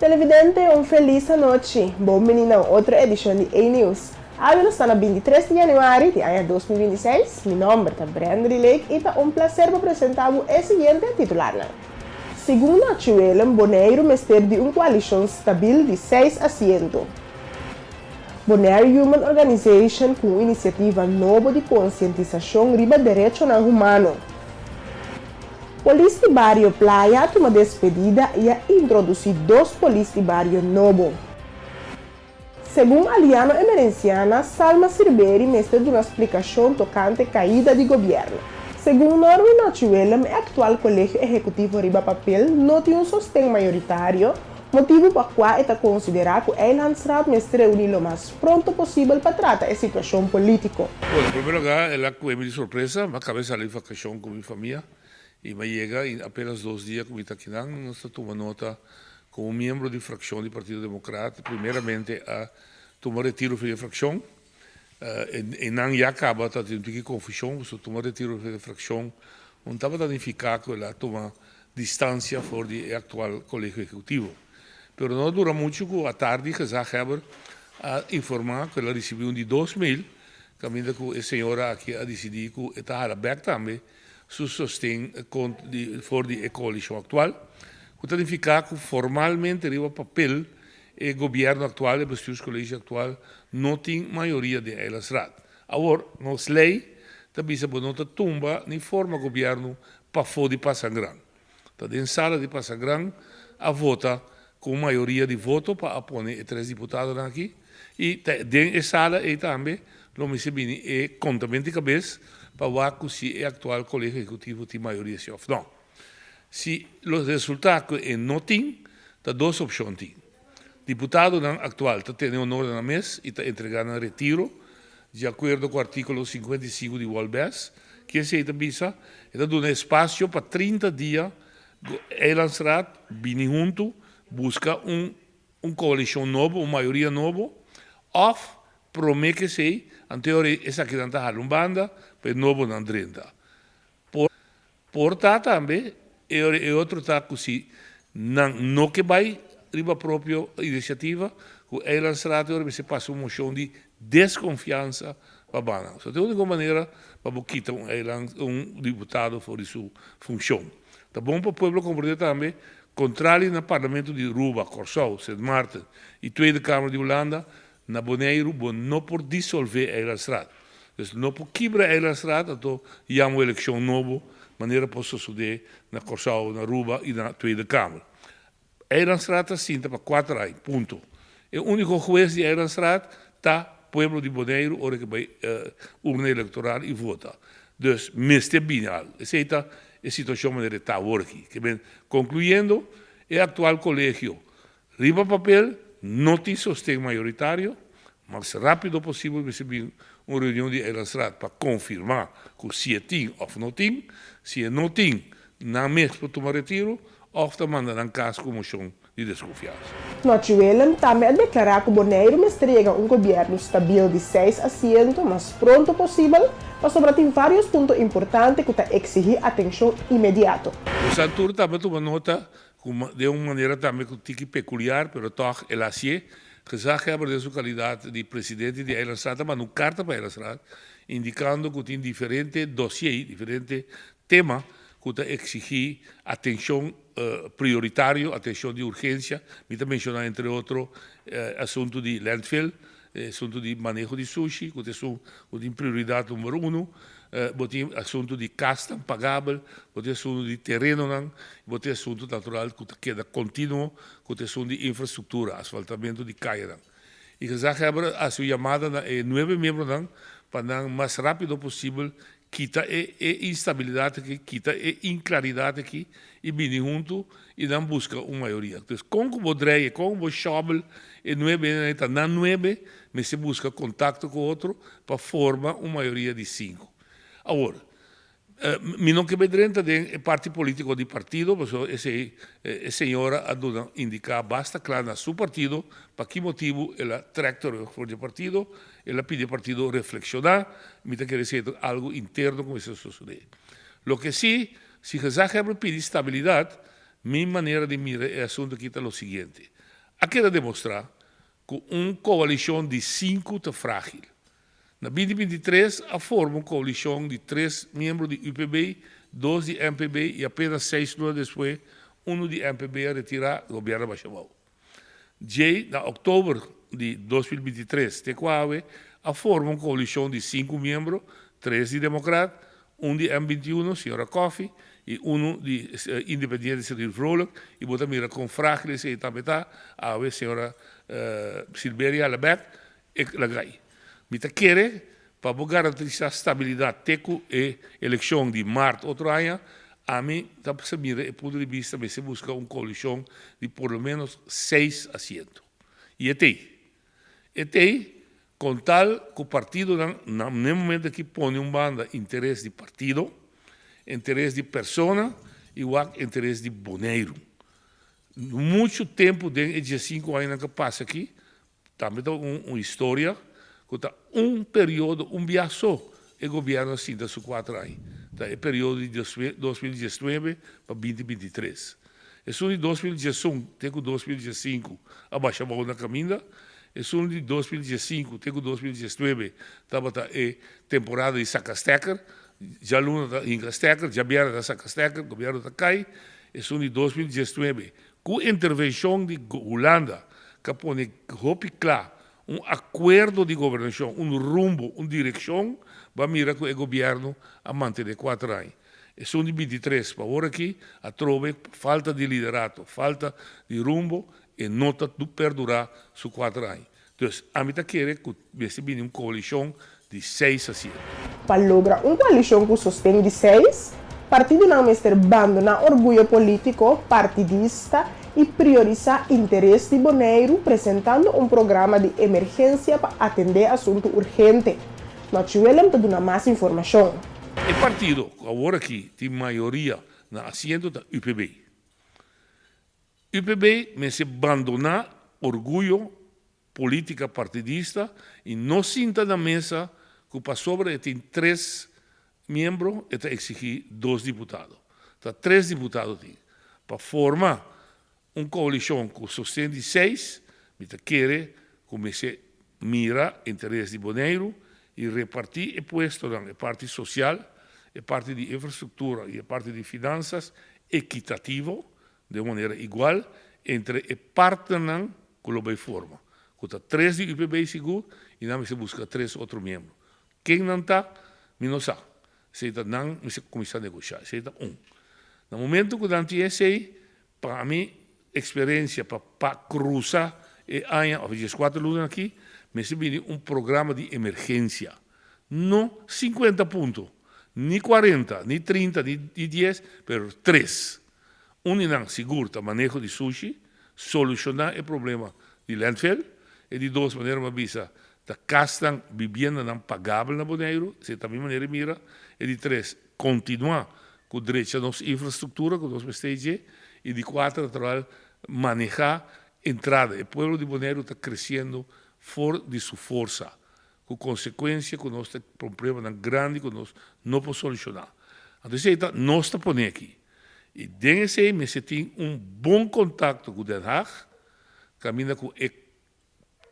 Televidente, feliz noite. Bem-vindo a outra edição de A-News. Hoje está no 23 de janeiro de ano 2026. Meu nome é Brenda Lake e é prazer para apresentar o seguinte titular. Segundo a Chuelem, Bonaire mestre de coalição estável de 6 assentos. Bonaire Human Organization com iniciativa nova de conscientização riba direito humano. Polícia de Barrio Playa toma despedida e a introduzir 2 polícias de Barrio Novo. Segundo a Aliança Emerenciana, Salma Sirberi mestre de uma explicação tocante caída de governo. Segundo Norman Nachuelem, o atual colégio executivo riba papel não tem sostém maioritário, motivo para qual está considerado que o Eilandsraad mestre reunir o mais pronto possível para tratar a situação política. Bueno, en primer lugar, ela com de surpresa, me acabei de sair de vacação com minha família e me chega em apenas 2 dias com Itaquinã, nós tomamos nota como membro de fracção do Partido Democrata, primeiramente a tomar retiro da fracção, e não já acaba, está tendo que confusão, se tomar retiro da fracção, não estava danificado que ela toma distância fora do atual colégio executivo. Pero não dura muito que à tarde que já a informar que ela recebeu de 2.000, caminho que a senhora aqui a decidir que está aberta também su sostém fora da coalição atual. O que significa que formalmente o papel o governo atual, o colégio atual, não tem maioria de Eilandsraad. Agora, nossa lei também se bonota tumba em forma de governo para fora de Passangrão. Então, dentro da sala de Passangrão, a vota com maioria de voto para apoiar 3 deputados aqui. E dentro da sala, também, não me sabine, contamento de cabeça, para ver se o atual colégio executivo tem maioria ou não. Se os resultados não tem, há 2 opções. Deputado atual está tendo honor na mesa e está entregando retiro, de acordo com o artículo 55 de Walbes, que se está dando espaço para 30 dias, Eilandsraad, bem junto, busca coalição nova, uma maioria nova, ou promete que se, em teoria, essa que está a banda, para novo não renda. Portanto, também, é outro taco se não que vai riba própria iniciativa, o Eilandsraad se passa uma moção de desconfiança para a banda. Então, a única maneira para quitar deputado fora de sua função. Tá bom para o povo compreender também, contrário no parlamento de Aruba, Corsau, Sint Maarten e Tweede Kamer de Holanda, na Bonaire, não por dissolver Eilandsraad. Então, não por quebrar Eilandsraad, então, há uma eleição nova, maneira para suceder na Corsau, na Aruba e na Tweede Kamer. Eilandsraad está assim, para 4 anos, ponto. O único juiz de Eilandsraad está o povo de Bonaire, hora que vai urna eleitoral e vota. Então, mestre binal. Essa é a situação que está aqui. Concluindo, o atual colégio, riba papel, não tem sostém maioritário, mas rápido possível receber uma reunião de Eilandsraad para confirmar que se tem ou não tem, se não tem, não mesmo para tomar retiro, ou está mandando caso com moção de desconfiança. Nachuelem também declarou que Bonaire mestrega governo estável de 6 assentos o mais pronto possível, mas sobre tem vários pontos importantes que está exigir atenção imediata. O Santur também toma nota de uma maneira também que peculiar, mas toch ela se que já quebra de sua qualidade de presidente de Eilandsraad, mas uma carta para Eilandsraad, indicando que tem diferentes dossiês, diferentes temas que está exigir atenção prioritária, atenção de urgência. Me também mencionar, entre outros, assunto de landfill, assunto de manejo de sushi, que é prioridade número 1, tem assunto de casta pagável, tem assunto de terreno, tem assunto natural que queda contínuo, que é assunto de infraestrutura, asfaltamento de caia. E que já quebra a sua chamada 9 membros para o mais rápido possível quita a instabilidade aqui, quita a inclaridade aqui e vem junto e não busca uma maioria. Então, com o dreie, com o shovel, não é bem, não é bem, mas se busca contato com o outro para formar uma maioria de 5. Agora, não que bedrenta de parte política de partido, mas a senhora a indicar basta claro no seu partido para que motivo ela tractor for de partido, ela pede ao partido reflexionar, me quer dizer algo interno como isso sucede. Lo que sí, se já pede estabilidade, minha maneira de mirar o assunto aqui é o seguinte: quer demonstrar que uma coalição de 5 está frágil. Na 2023, a forma uma coalição de 3 membros de UPB, 2 de MPB e apenas 6 anos depois, um de MPB a retirar o governo Bachabal. Já na outubro de 2023, Tequawe, a forma uma coalição de 5 membros, 3 de democrata, um de M21, senhora Kofi, e um de independente, Cyril Vrolijk, e bota mira com frágil, e também a senhora Silveria Lebet, e Lagai. Mita quer, para garantir a estabilidade teco e eleição de março outro ano, a mim, está para mira, e ponto de vista, se busca uma coalição de por lo menos 6 assentos. E com tal que o partido, no momento que põe um banda interesse de partido, interesse de pessoa, igual interesse de boneiro. Muito tempo, de 5 anos que passa aqui, também tem uma história, que está período, viaço, e o governo assim, da 4 anos. Tá, é período de 2019 para 2023. É um de 2021, tem que 2015, abaixa a mão na caminha. É um de 2015, tem que 2019, estava a temporada de Sacastecker, já Luna em Castecker, já Biara da Sacastecker, o governo está cai. É um de 2019, com a intervenção de Holanda, que põe claro acordo de governação, rumbo, uma direção, vai mirar com o governo a manter 4 anos. É um de 23, para agora aqui, a trove falta de liderato, falta de rumbo, e não está perdurar os 4 anos. Então, a mim quer que se uma coalição de 6 assentos. Para lograr uma coalição que sustém de 6, o partido não mestre abandona orgulho político partidista e priorizar interesse de boneiro, apresentando um programa de emergência para atender assunto urgente. Nós vamos dar mais informação. O partido, agora aqui, tem maioria na assento da UPB. UPB me se abandonar orgulho política partidista e não sinta na mesa que para sobre tem 3 membros e exigir 2 deputados. Então, 3 deputados tem. Para formar uma coalição que sustém de 6, me quer comece mira interesse de boneiro e repartir e puesto na parte social, a parte de infraestrutura e a parte de finanças equitativo, de maneira igual, entre a parte que lo forma. Custa 3 de UPB seguro e não se busca 3 outros membros. Quem não está, não sabe. Se está não, se começa a negociar. Se está No momento que não tem esse, para mim, experiência para cruzar e anos, 24 lunas aqui, me se vem um programa de emergência. Não 50 pontos, nem 40, nem 30, nem 10, mas 3. Não segura o manejo de sushi, solucionar o problema de landfill, e de 2 maneiras, uma visa, da castan vivienda não pagável na Boneiro, se também maneira mira, e de 3, continuar com o direito à nossa infraestrutura, com o nosso STG, e de 4, manejar entrada. O povo de Boneiro está crescendo fora de sua força, com consequência que nós temos problema grande que nós não podemos solucionar. Então, nós estamos pondo aqui. E dentro desse tem bom contato com o Den Haag, caminha com a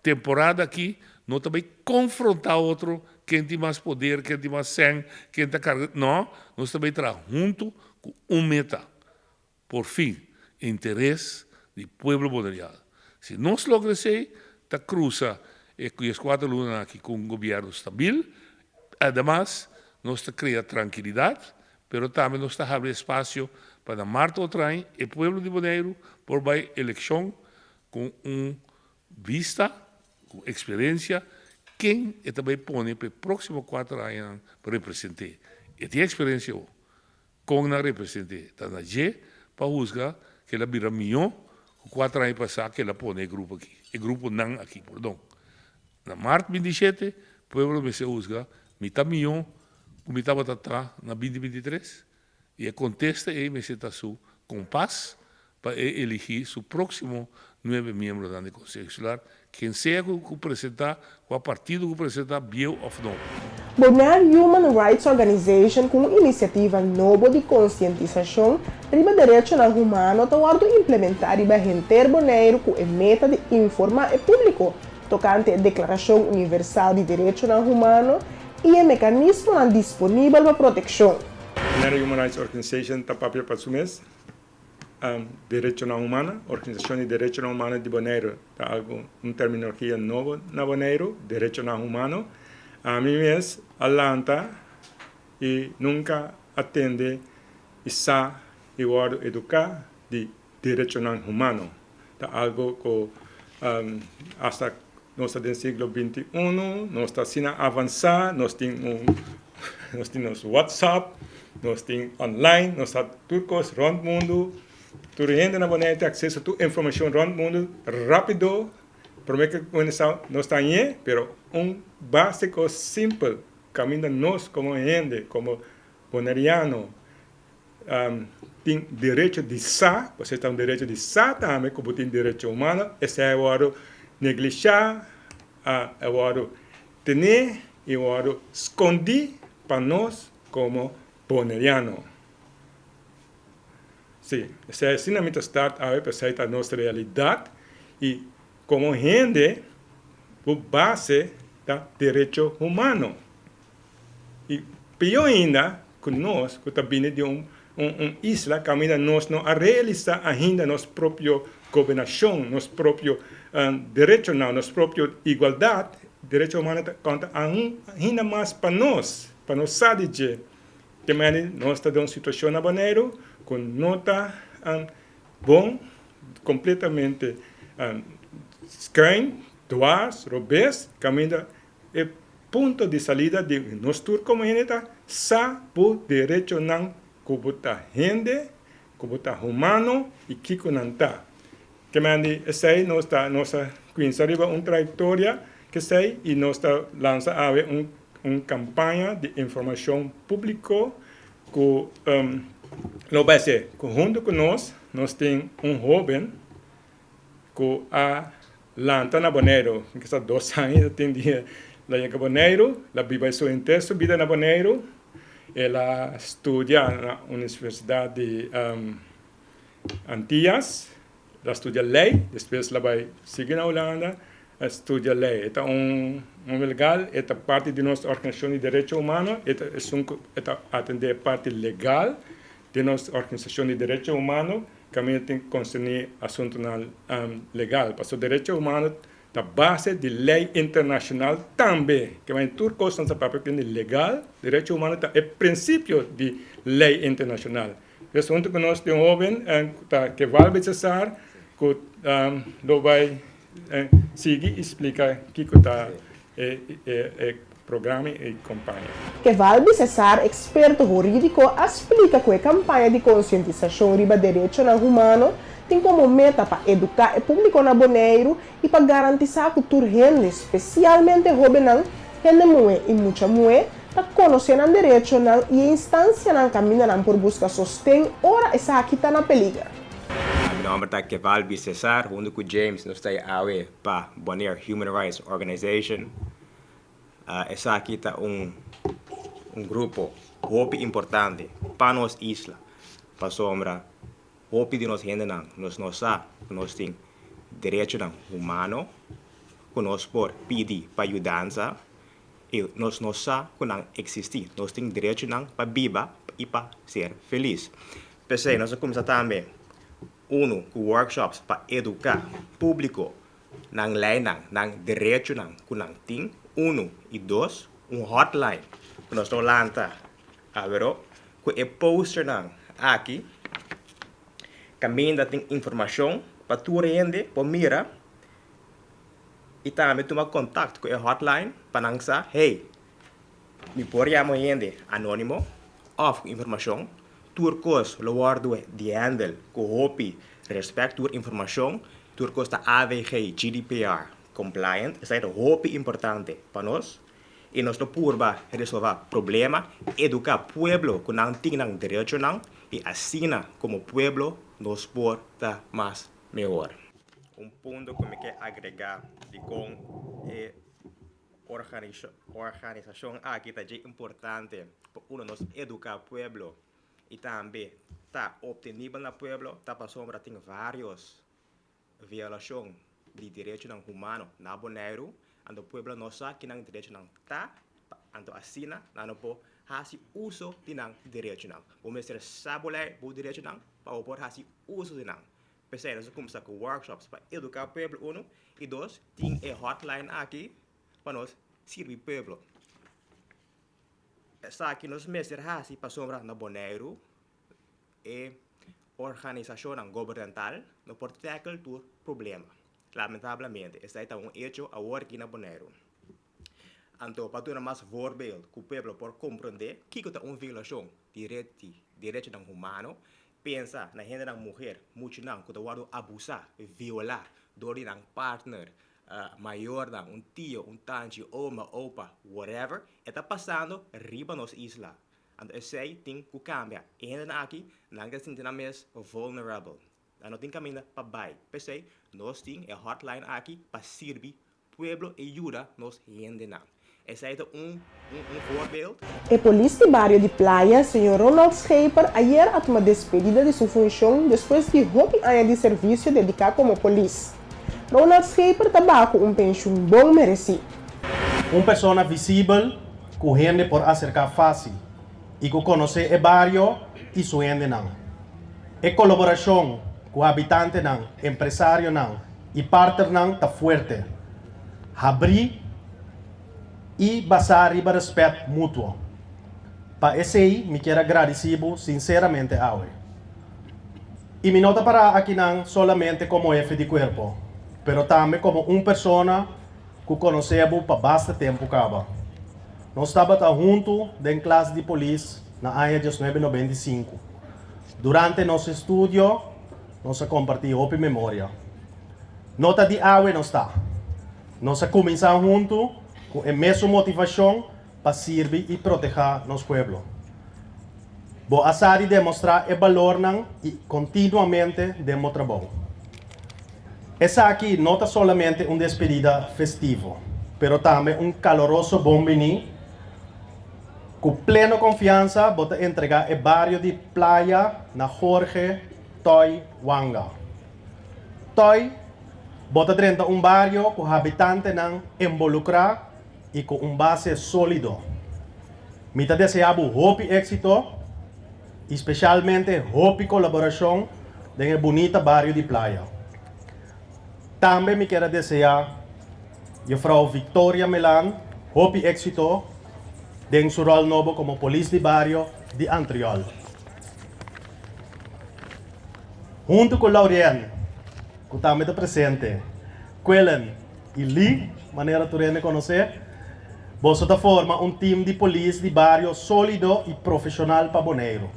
temporada aqui, nós também confrontar outro, quem tem mais poder, quem tem mais sangue, quem está carregando. Não, nós também trabalhamos junto com meta. Por fim, interesse do povo bonaerense. Se nós logramos isso, está cruza com as 4 lunas aqui com um governo estável. Ademais, nós criamos tranquilidade, mas também nós abrindo espaço para março outro ano, o povo de Bonaeiro, por a eleição com vista, com experiência, quem também põe para os próximos 4 anos para representar. E tem experiência com a representar. Está na G para juzgar que ela vira melhor, 4 anos passados que ela põe o grupo aqui. O grupo não aqui, perdão. Na março 27, o povo me se juzga, me está melhor, como estava na 2023, e a contesta é me se está com paz para eleger seu próximo 9 membros do Conselho Escolar, quem seja que apresentar, qual partido que apresentar, bien ou não. Bonar Human Rights Organization com iniciativa nova de conscientização riba direitos humanos toward implementar riba renter boneiro com a meta de informar o público tocante a Declaração Universal de Direitos Humanos e o mecanismo disponível para proteção. Bonar Human Rights Organization está papel para assumir direitos humanos, Organização de Direitos Humanos de Boneiro, está algo terminologia nova na Boneiro, direitos humanos. A mim mesmo, alanta e nunca atende e sa e wado educar de direitos humanos. É algo que hasta nós no século XXI, nós estamos assim avançar, nós temos WhatsApp, nós temos online, nós temos turcos rond mundo, toda gente na Bonaire tem acesso a toda informação rond mundo rápido. Prometo que nós estamos aí, mas básico simples, caminha nós como gente, como bonariano, tem direito de sa, você tem direito de sa também, como tem direito humano, esse é o negligenciar, é o ter e o esconder para nós como bonariano. Sim, esse é ensinamento start a para a nossa realidade e como gente, por base da direito humano. E pior ainda, que nós, que estamos de uma isla, caminha nós não a realizar ainda nossa própria governação, nosso próprio direito, nossa própria igualdade, direito humano conta ainda mais para nós saber que nós estamos em uma situação na Bonaire, com nota bom, completamente screen, duas, robês, caminha é ponto de saída de nosso tour comunidade, sa por direito não kubuta gente, kubuta humano e kiko nanta. Que mandi sei nossa Queens arriba uma trajetória que sei e nós está lança uma campanha de informação pública que lo vai ser junto com nós tem jovem que a Lanta na Bonaire, que está 2 anos, tem dia lá em Bonaire, ela vive sua inteira vida na Bonaire, ela estuda na Universidade de Antillas, ela estuda lei, depois ela vai seguir na Holanda, estuda lei. É legal, é parte de nossa organização de direitos humanos, é atender a parte legal de nossa organização de direitos humanos, que tem que concernir assunto legal. Porque o direito humano é base de lei internacional também. Que em tudo coisa não papel que é legal, direito humano é princípio de lei internacional. Por junto com nós tem jovem que vai César, que vai seguir e explicar o que está programa e campanha. Que Valbi Cesar, experto jurídico, explica que a campanha de conscientização riba direitos humanos tem como meta para educar o público na Bonaire e para garantizar que toda gente, especialmente jovens, gente mulher e muita mulher, está conhecendo o direito e a instância na caminho por buscar sustento, ora essa aqui está na peligro. Meu nome é Valbi Cesar, junto com James, nós estamos aí para Bonaire Human Rights Organization. Essa aqui está grupo muito importante para nossa isla, para sombra, muito de nossa gente nós sabemos que nós temos direito humano, que nós podemos pedir para ajudança e nós sabemos que não existe, nós temos direito para viver e para ser feliz. Pensei, nós começamos também com workshops para educar público na lei, na direito que não tem. 1 e 2, hotline que nós estamos lançando agora, que é poster aqui, também tem informação para tu rende, para mira, e também tomar contato com a hotline para não dizer, hey, me podemos rende anônimo, of informação, turcos, lo guardo de handle, que hopi, respeito a informação, turcos da AVG, GDPR, compliant, isso é muito importante para nós. E nós podemos resolver problemas, educar o povo que não tem direito, e assim, como povo, nós podemos estar mais melhor. Ponto que eu quero agregar de com organización aquí está importante para uno nos educar al pueblo y también está obtenible en el pueblo, está pasando tiene varios violación de derechos humanos na Bonaire, ando pueblo no sabe que não direito não tá, ando assina, não pode fazer uso de não direito não. Vamos ser sabolé o direito não, para o pode fazer uso de não. Pensei, nós começamos com workshops para educar o pueblo, um, e dois, tem hotline aqui para nós servir o pueblo. Essa aqui nós mesmos fazemos para sombra na Bonaire, e organização governamental não pode tackle o problema. Lamentavelmente, esse é um hecho agora aqui na Bonaire. Então, para ter mais voorbeeld, que o povo pode compreender que é uma violação de direitos humanos, pensa na renda da mulher, muito não, que pode abusar, violar, door de um partner, maior, um tio, um tante, oma, opa, whatever, está passando riba nos isla. Então, esse tem que cambiar. E ainda aqui, não se sente mais vulnerável. Não tem caminho para baixo. Pensei, nós temos a hotline aqui para servir o pueblo e ajuda nos ainda não. Esse é voorbeeld. El policía de barrio de Playa, señor Ronald Scheper, ayer a tomar despedida de su función después de 20 años de servicio dedicado como policía. Ronald Scheper trabaja con un pensión bom merecido. Una persona visible, que gente por acercar fácil y que conoce el barrio y su gente não. E colaboración com habitantes não, empresário não e partner não está forte. Abrir e basar riba respeito mútuo. Para esse aí, me quero agradecer sinceramente a ele. E me nota para aqui não solamente como jefe de corpo, pero também como uma pessoa que conhecemos para bastante tempo caba. Nós estávamos juntos em classe de polícia na ano de 1995. Durante nosso estudo, nós compartimos a memória. Nota de awe não está. Nós começamos juntos com a mesma motivação para servir e proteger nosso povo. Vou assar e demonstrar o valor e continuamente demos trabalho. Essa aqui não é somente uma despedida festiva, mas também caloroso bom-vindo com plena confiança vou entregar o barrio de Playa na Jorge Toy Wanga. Toy bota dentro barrio com habitantes não involucrar e com base sólido. Mita deseabo hope éxito, especialmente hope colaboração em bonita barrio de Playa. Também me quero desejar a Frau Victoria Melan hope éxito em seu rol novo como polícia de barrio de Antriol. Junto com Laurien, que também está presente, Quellen e Lee, maneira de conhecer, você forma team de polícia de barrio sólido e profissional para Bonaire.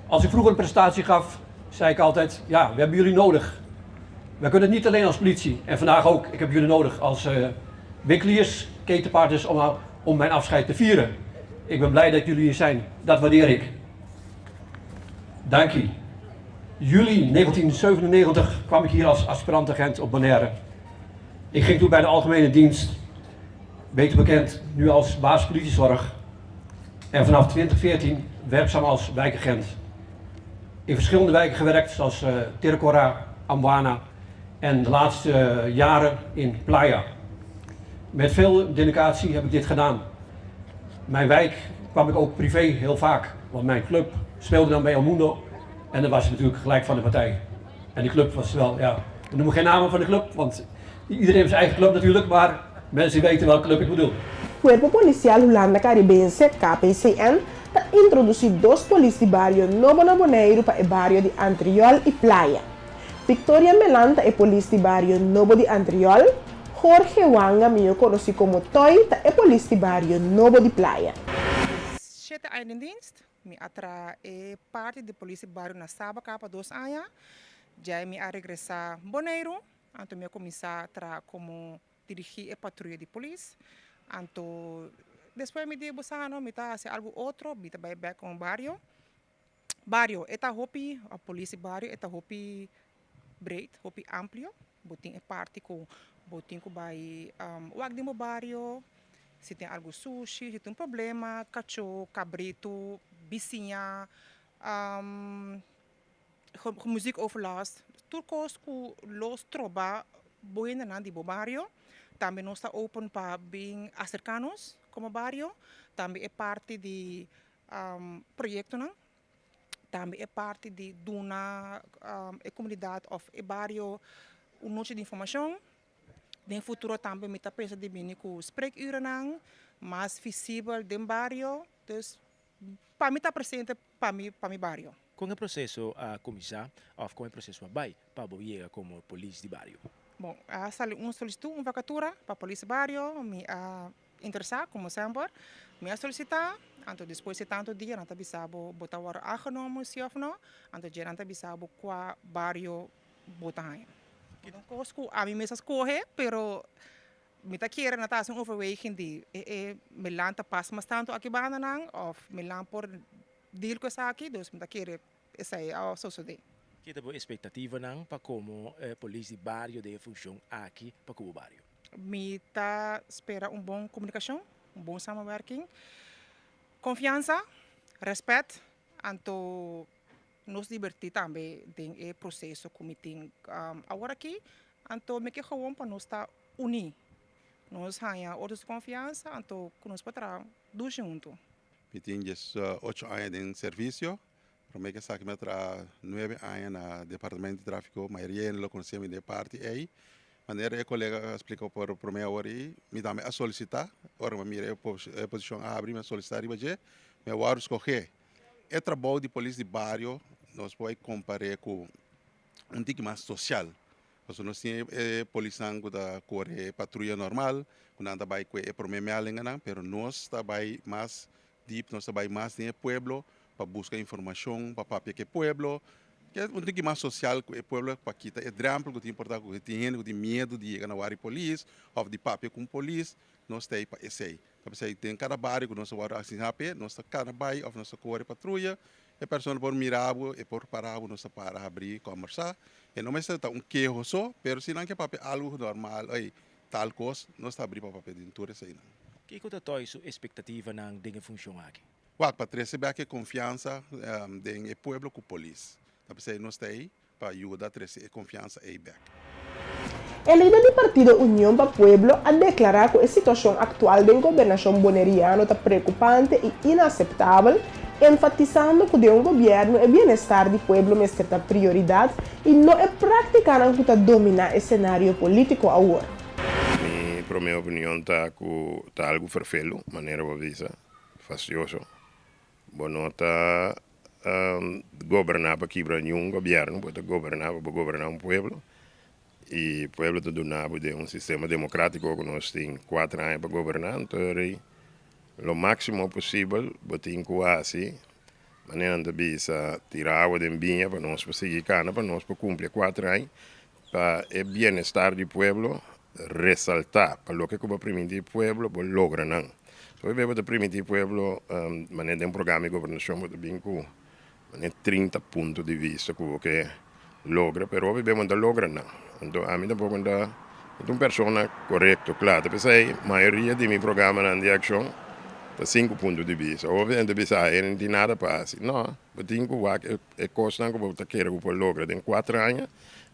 Als ik vroeger een presentatie gaf, zei ik altijd, ja, we hebben jullie nodig. We kunnen het niet alleen als politie. En vandaag ook, ik heb jullie nodig als winkeliers, ketenpartners om mijn afscheid te vieren. Ik ben blij dat jullie hier zijn. Dat waardeer ik. Dank je. Juli 1997 kwam ik hier als aspirant-agent op Bonaire. Ik ging toen bij de algemene dienst, beter bekend nu als baas politiezorg. En vanaf 2014 werkzaam als wijkagent. In verschillende wijken gewerkt, zoals Tircora, Amwana en de laatste jaren in Playa. Met veel dedicatie heb ik dit gedaan. Mijn wijk kwam ik ook privé heel vaak, want mijn club speelde dan bij El Mundo en dan was het natuurlijk gelijk van de partij. En die club was wel, ja, we noemen geen namen van de club, want iedereen heeft zijn eigen club natuurlijk, maar mensen weten welke club ik bedoel. Cuerpo Policial Holanda Caribense, KPCN, ha introducido 2 policías de barrio Novo na Bonaire para el barrio de Antriol y Playa. Victoria Melanta é polícia de barrio Novo de Antriol, Jorge Wanga, melhor conhecido como Toy, é polícia de barrio Novo de Playa. 7 anos em dienst, me atra parte de polícia barrio na Saba capa 2 anos, já me a regressar Bonaire, então me começar a tra como dirigir a patrulha de polícia, então depois me deu buscando, me tá fazer algo outro, me tá back com barrio. Barrio, eta hopi a polícia barrio, eta hopi breed, hopi amplio, botin é parte com botin com vai o agdimo barrio se tem algo sushi, se tem um problema, cachorro, cabrito, vizinha, muziekoverlast. Turcos que los troba boiando na di barrio. Também nós está open para bem acercanos como barrio. Também é parte de projeto, não? Também é parte de Duna, a comunidade of e barrio, noite de informação. No futuro também me pensa de bem com spreekuren mais visível do barrio. Dus para mim está presente para mim barrio. Com o processo a começar, ou com o processo a vai para chegar como polícia de barrio? Bom, solicitou uma vacatura para a polícia barrio, me interessar como sempre, me solicitar. Anto depois de tanto dia, não sabia botar o aangenomen, sim ou não. Anto já não sabia qual barrio botar. Então, coisas a mim mesmo escorre, pero me tá querendo na taça overweight de me lanta passa mas tanto aqui banda não, ou me lanta por deal com essa aqui, dus me tá querendo essa é a sociedade. Que tipo expectativa não para como polícia de barrio deve funcionar aqui para o barrio? Me tá espera bom comunicação, bom samenwerking. Confiança, respeito, anto nos divertir também em processo que tem agora aqui, anto me que gewoon para nós estar unidos, nós ganhar outros confiança, anto que nós podemos do junto. Eu tenho 8 anos de serviço, para mim que sabe que me tra 9 anos no departamento de tráfico, maioria não conhecemos de parte aí. Maneira o colega explicou por primeira hora e me dá a solicitar, ora me mirei a posição a abrir, me solicitar e bater, me vou escolher. É trabalho de polícia de barrio, nós podemos comparar com tique mais social. Porque nós temos polícia da cor patrulha normal, quando anda vai com a primeira linha, mas nós está mais deep, nós está mais no pueblo para buscar informação, para papel que pueblo. Que é tique mais social que o pueblo para quitar é drama que tem importado que tem gente que tem medo de chegar na área polícia ou de papel com polícia, nós tem para esse aí. Então tem cada bairro que nós vamos assim rápido, nós cada bairro ou nós corre patrulha, a pessoa por mirar e por parar, nós para abrir conversar. E não é só queijo só, mas se não é papel algo normal, aí tal coisa, nós está abrir para papel de tudo isso aí. Que que tá sua expectativa não de funcionar aqui? Para receber a confiança do pueblo com a polícia. Então nós está aí para ajudar a trazer confiança aí back. El líder do partido União para Pueblo a declarar que a situação atual da governação boneriana está preocupante e inaceptável, enfatizando que de governo é bem-estar do pueblo mestra prioridade e não é praticar que está dominar o cenário político agora. Para minha opinião está algo vervelho, maneira de dizer, fastidioso. Não está governar para quebrar nenhum governo, pode governar para governar pueblo. E o pueblo está donado de sistema democrático que nós temos 4 anos para governar, então o máximo possível, botem quase, maneira de bisa tirar água de binha para nós seguir cana, para nós cumprir 4 anos, para o bem-estar do pueblo ressaltar, para o que vai permitir o pueblo para lograr não. Então, vai permitir o pueblo, maneira de programa de governação, vai bem com 30 pontos de vista que logra, pero vivemos não logra não. Então, a mim tampoco é uma pessoa correta, claro. Pensei, a maioria de meu programa de ação está 5 pontos de vista. Obviamente, não tem nada para fazer. Não, eu tenho que é coisa que eu quero que eu logre em 4 anos,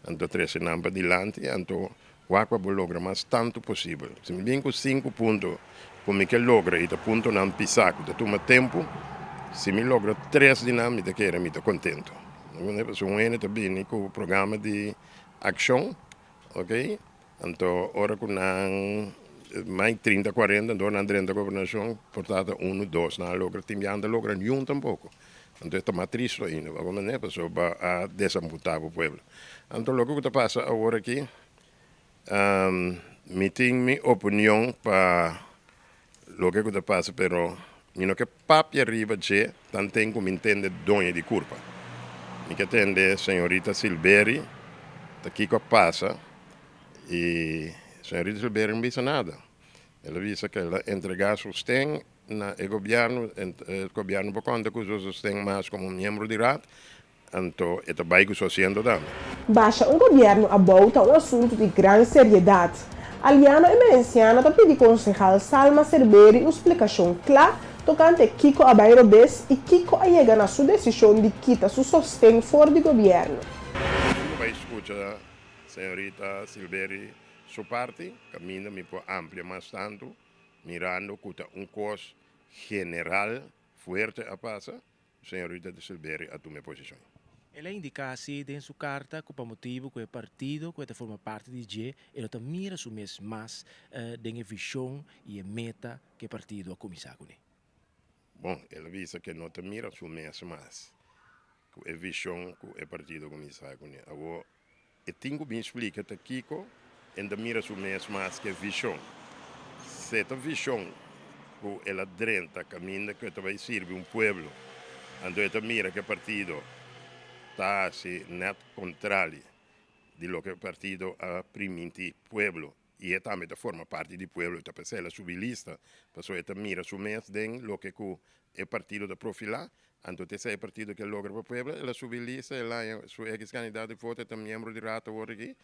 então 3 anos para adiante, então eu logra mais tanto possível. Se me vem com 5 pontos, como eu logra e o ponto não pisar, que toma tempo, se me logra 3 dinâmicas, eu quero, eu estou contente. So, também com o programa de ação, ok? Então, agora com mais 30, 40, então na dentro da governação, portanto, 1, 2, não logra, tem anda logra nenhum tampouco. Então, está mais triste ainda, vamos né, para desamputar o povo. Então, o que passa agora aqui, me tem minha opinião para o que passa, pero, que papi arriba, tanto tem como entende dona de curva. Mi que atende a senhorita Silberi, aqui que passa, e a senhorita Silberi não disse nada. Ela disse que ela entregar sustento ao governo, o governo por conta que o sustento mais como membro de RAT, então é também que estou fazendo também. Baixa governo aborda um assunto de grande seriedade. Aliano Emerenciana pediu concejal Salma Cerberi uma explicação clara tocante Kiko a bairro Bes e Kiko a chegar na sua decisão de quitar seu sostém fora do governo. Vai escutar, senhorita Silveri, sua parte, caminha me por amplia mais tanto, mirando que costo general forte a passa, senhorita Silveri a tomar posição. Ela indica assim em sua carta que o motivo que o partido que forma parte de G, ela também mira o mês mais de visão e a meta que o partido a começar com ele. Bom, ela visa que não mira o mês mais, que a visão que o partido a começar com ele. Agora, eu tenho que me explicar que Kiko ainda mira o mês mais que a visão. Se a visão que ela drenta, caminha que vai servir um povo, então ela mira que o partido está assim, net contrário de lo que o partido a permitir pueblo e também forma parte do pueblo, está para ser a sua lista, para ela mira o mês de lo que o partido da profilar, então esse é o partido que logra para o pueblo, ela sua lista, ela sua ex-candidato de voto, é membro de rata aqui,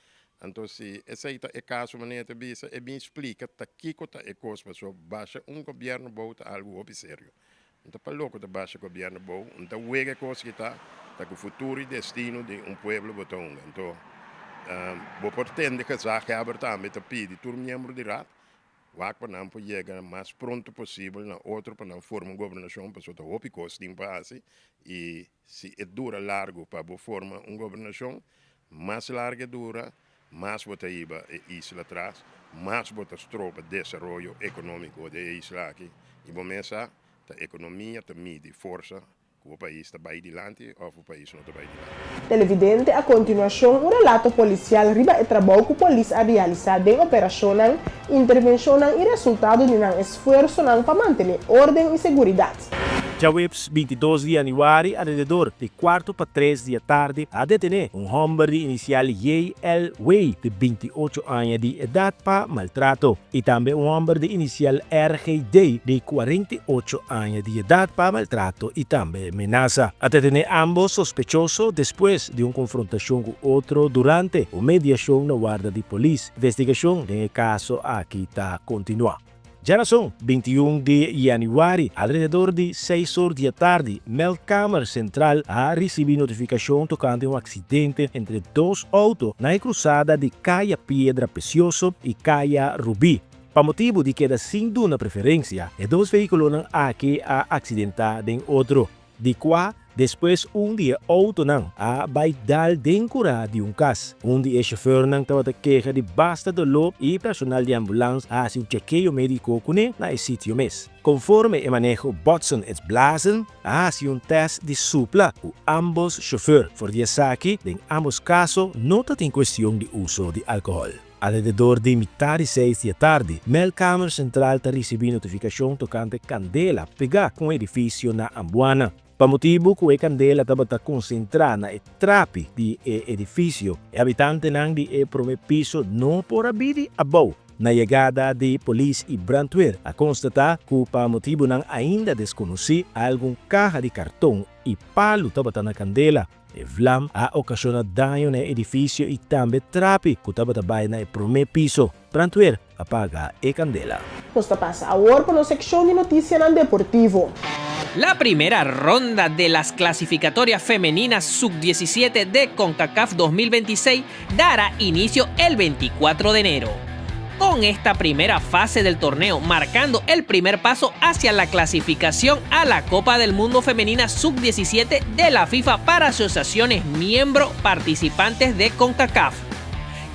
então se esse é o caso maneira de visa, e bem explica que aqui está a coisa para baixa governo bota algo sério. Então para louco da baixa governo bom, então o que coisa que está que o futuro e destino de povo botou. Então, vou pretender que já quebra também te pedir todo membro de rato, vai para não chegar mais pronto possível na outra para não formar uma governação para o hopi costing passe e se é dura largo para formar uma governação, mais larga dura, mais bota iba a isla atrás, mais bota tropa de desenvolvimento econômico da isla aqui e vou começar a economia também de força o país está bem adiante ou o país não está bem adiante. Televidente, a continuação, um relato policial riba e trabalho que a polícia a realizado em operação, intervenção e resultado de um esforço para manter ordem e segurança. Já 22 de januário, alrededor de 4 para 3 da tarde, a detener homem de inicial J.L. Wei, de 28 anos de idade, para maltrato, e também homem de inicial R.G.D., de 48 anos de idade, para maltrato e também ameaça. A detener ambos sospechosos depois de uma confrontação com outro durante a mediação na guarda de polícia. Investigação do caso aqui está continuando. Já na são 21 de januário, alrededor de 6 horas da tarde, Melkamer Central a recebido notificação tocante um acidente entre dois autos na cruzada de Caia Piedra Precioso e Caia Rubi. Para motivo de queda sem duna preferência, e dois veículos aqui a acidentar em outro, de qual depois dia auto a baidal dencura de caso. Dia chauffeur estava de queixa de basta dolor e personal de ambulância a um chequeio médico na sítio mês. Conforme o manejo Botson e Blasen, a teste de supla com ambos chauffeurs. Por dia aqui, em ambos casos, não tem questão de uso de álcool. Alrededor de metade de 6 da tarde, Melkamer Central recebeu notificação tocante candela pegar com o edifício na Ambuana. Para motivo que a candela estava concentrada na trape do edifício, os habitantes do primeiro piso não podem abrir a boa. Na chegada de polícia e brandweer, a constatar que para motivo não ainda desconhecido, algum caixa de cartão e palo estava na candela. E vlam a ocasionado dano no edifício e também trape que estava no primeiro piso. Brandweer apaga a candela. Nos pasa ahora por la sección de noticias en deportivo. La primera ronda de las clasificatorias femeninas sub-17 de CONCACAF 2026 dará inicio el 24 de enero. Con esta primera fase del torneo marcando el primer paso hacia la clasificación a la Copa del Mundo Femenina sub-17 de la FIFA para asociaciones miembro participantes de CONCACAF.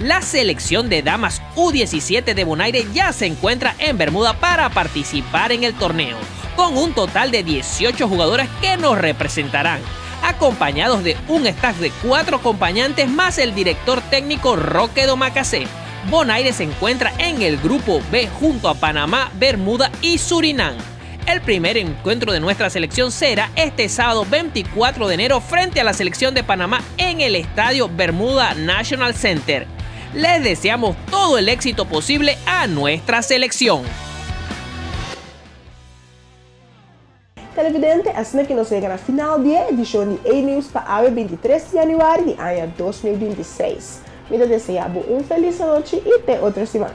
La selección de damas U17 de Bonaire ya se encuentra en Bermuda para participar en el torneo, con un total de 18 jugadoras que nos representarán, acompañados de un staff de 4 acompañantes más el director técnico Roque Domacacé. Bonaire se encuentra en el grupo B junto a Panamá, Bermuda y Surinam. El primer encuentro de nuestra selección será este sábado 24 de enero frente a la selección de Panamá en el estadio Bermuda National Center. Les deseamos todo el éxito posible a nuestra selección. Televidente, assim que nos chega na final da edição de A-News para o 23 de janeiro de ano 2026. Me desejo uma feliz noite e até outra semana.